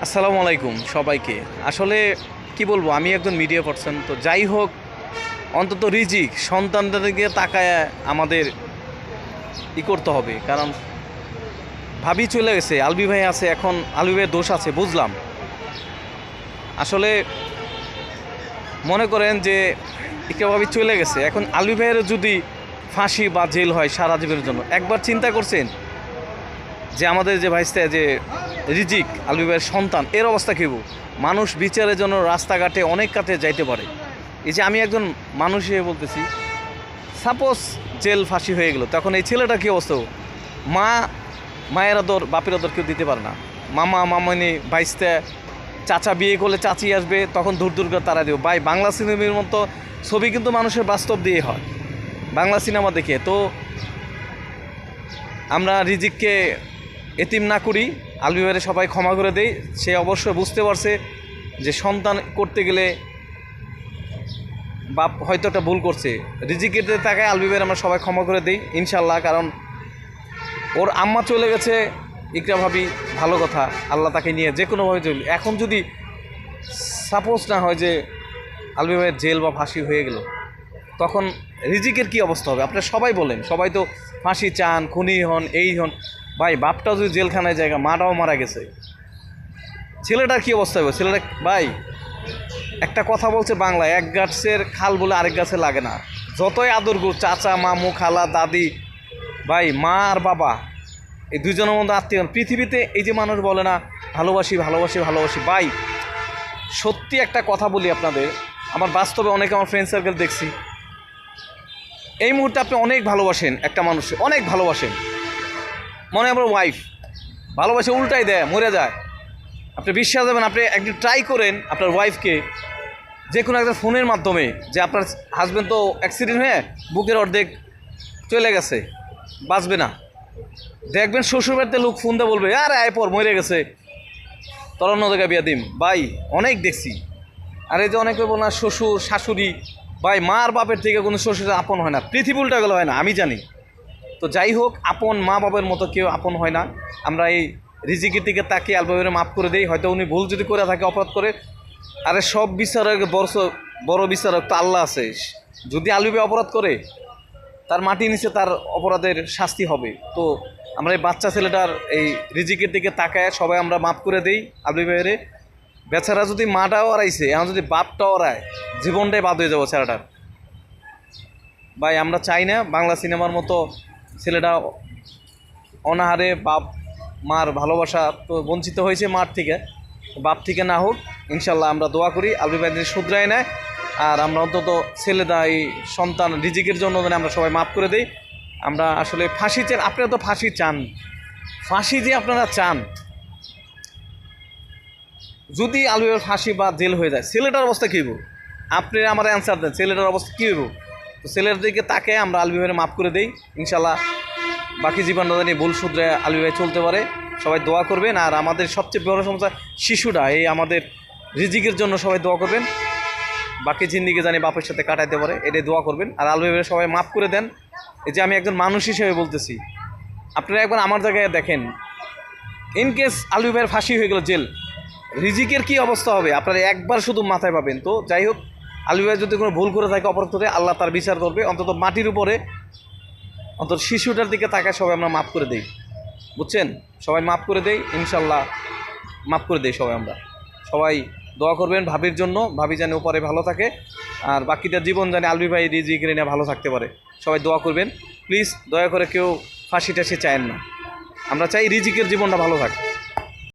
আসসালামু আলাইকুম সবাইকে। আসলে কি বলবো, আমি একজন মিডিয়া পার্সন, তো যাই হোক, অন্তত রিজিক সন্তানদেরকে তাকায় আমাদের করতে হবে। কারণ ভাবি চলে গেছে, আলবি ভাই আছে, এখন আলবি ভাইয়ের দোষ আছে বুঝলাম। আসলে মনে করেন যে ভাবি চলে গেছে, এখন আলবি ভাইয়ের যদি ফাঁসি বা জেল হয় সারা জীবনের জন্য, একবার চিন্তা করছেন যে আমাদের যে ভাইস্তা যে রিজিক আলবি ভাইয়ের সন্তান, এর অবস্থা কী? মানুষ বিচারের জন্য রাস্তাঘাটে অনেক কাছে যাইতে পারে। এই যে আমি একজন মানুষ হিসেবে বলতেছি, সাপোজ জেল ফাঁসি হয়ে গেল, তখন এই ছেলেটা কী অবস্থা? মায়ের আদর বাপের আদর কেউ দিতে পারে না। মামা মামানি ভাইস্তা চাচা বিয়ে করলে চাচি আসবে, তখন দূর দূর করে তারা দেব। ভাই, বাংলা সিনেমার মতো ছবি কিন্তু মানুষের বাস্তব দিয়ে হয় বাংলা সিনেমা দেখে। তো আমরা রিজিককে এতিম না করি, আলবি ভাইয়ের সবাই ক্ষমা করে দেই। সে অবশ্যই বুঝতে পারছে যে সন্তান করতে গেলে বাপ হয়তো একটা ভুল করছে। রিজিকের তাকায় আলবি ভাইয়ের আমরা সবাই ক্ষমা করে দিই ইনশাল্লাহ। কারণ ওর আম্মা চলে গেছে, ইকরা ভাবি, ভালো কথা, আল্লাহ তাকে নিয়ে যে কোনোভাবে চলি। এখন যদি সাপোজ না হয় যে আলবি ভাইয়ের জেল বা ফাঁসি হয়ে গেল, তখন রিজিকের কী অবস্থা হবে? আপনারা সবাই বলেন, সবাই তো ফাঁসি চান, খুনি হন, এই হন। ভাই, বাপটাও যদি জেলখানায় জায়গা, মাটাও মারা গেছে, ছেলেটার কী অবস্থা হবে? ছেলেটা ভাই, একটা কথা বলছে বাংলায়, এক গাছের খাল বলে আরেক গাছে লাগে না। যতই আদর গো, চাচা মামু খালা দাদি, ভাই মা আর বাবা, এই দুজনের মধ্যে আত্মীয়। পৃথিবীতে এই যে মানুষ বলে না ভালোবাসি ভালোবাসি ভালোবাসি, ভাই সত্যি একটা কথা বলি আপনাদের, আমার বাস্তবে অনেক আমার ফ্রেন্ড সার্কেল দেখছি, এই মুহূর্তে আপনি অনেক ভালোবাসেন একটা মানুষকে, অনেক ভালোবাসেন, মনে হয় আমার ওয়াইফ, ভালোবাসে উল্টাই দেয়, মরে যায়। আপনি বিশ্বাস দেবেন, আপনি একটু ট্রাই করেন আপনার ওয়াইফকে যে কোনো একটা ফোনের মাধ্যমে, যে আপনার হাজব্যান্ড তো অ্যাক্সিডেন্ট হয়ে বুকের অর্ধেক চলে গেছে, বাঁচবে না, দেখবেন শ্বশুরবাড়িতে লোক ফোন দিয়ে বলবে আরে আয় পর মরে গেছে, তোর অন্য জায়গায় বিয়া দিম। ভাই অনেক দেখছি। আর এই যে অনেকে বল না শ্বশুর শাশুড়ি, ভাই মা আর বাপের থেকে কোনো শ্বশুর আপন হয় না, পৃথিবী উল্টা গেলে হয় না, আমি জানি। তো যাই হোক, আপন মা বাবার মতো কেউ আপন হয় না। আমরা এই রিজিকের দিকে তাকিয়ে আলবাবের মাফ করে দিই। হয়তো উনি ভুল যদি করে থাকে, অপরাধ করে, আরে সব বিচারক বড় বিচারক তো আল্লাহ আছে। যদি আলবিবে অপরাধ করে, তার মাটি নিচে তার অপরাধের শাস্তি হবে। তো আমরা এই বাচ্চা ছেলেটার এই রিজিকের দিকে তাকায় সবাই আমরা মাফ করে দিই আলবি ভাইয়েরে। বেচারা যদি মাটাও হারাইছে, এখন যদি বাপটাও হারায়, জীবনটাই বাদ হয়ে যাবো ছেলেটার। ভাই আমরা চাই না বাংলা সিনেমার মতো ছেলেটা অনাহারে বাপ মার ভালোবাসা তো বঞ্চিত হয়েছে, মার থেকে বাপ থেকে না হোক, ইনশাল্লাহ আমরা দোয়া করি আলবি ভাই শুধরায় নেয়। আর আমরা অন্তত ছেলেটা এই সন্তান রিজিকের জন্য আমরা সবাই মাফ করে দিই। আমরা আসলে ফাঁসি চান, আপনারা তো ফাঁসি চান, ফাঁসি যে আপনারা চান, যদি আলবির ফাঁসি বা জেল হয়ে যায়, ছেলেটার অবস্থা কী হইব? আপনি আমার অ্যান্সার দেন, ছেলেটার অবস্থা কী হইব? তো ছেলের দিকে তাকে আমরা আলবি ভাইয়ের মাফ করে দিই ইনশাল্লাহ। বাকি জীবনটা জানি ভুল শুধরে আলবি ভাই চলতে পারে, সবাই দোয়া করবেন। আর আমাদের সবচেয়ে বড় সমস্যা শিশুরা, এই আমাদের রিজিকের জন্য সবাই দোয়া করবেন, বাকি জিন্দিগি জানি বাপের সাথে কাটাইতে পারে, এটাই দোয়া করবেন। আর আলবি ভাই সবাই মাফ করে দেন। এই যে আমি একজন মানুষ হিসেবে বলতেছি, আপনারা একবার আমার জায়গায় দেখেন, ইনকেস আলবি ভাইয়ের ফাঁসি হয়ে গেল, জেল, রিজিকের কী অবস্থা হবে আপনারা একবার শুধু মাথায় পাবেন। তো যাই হোক, আলবি ভাই যদি কোনো ভুল করে থাকে, অপরাধ করে, আল্লাহ তার বিচার করবে। অন্তত মাটির উপরে, অন্তত শিশুটার দিকে তাকায় সবাই আমরা মাফ করে দিই, বুঝছেন? সবাই মাফ করে দেই ইনশাল্লাহ, মাফ করে দেই সবাই। আমরা সবাই দোয়া করবেন ভাবির জন্য, ভাবি যেন উপরে ভালো থাকে, আর বাকিটা জীবন জানে আলবি ভাই রিজিকের নিয়ে ভালো থাকতে পারে। সবাই দোয়া করবেন প্লিজ, দয়া করে কেউ ফাঁসি টাসি চায়েন না, আমরা চাই রিজিকের জীবনটা ভালো থাকে।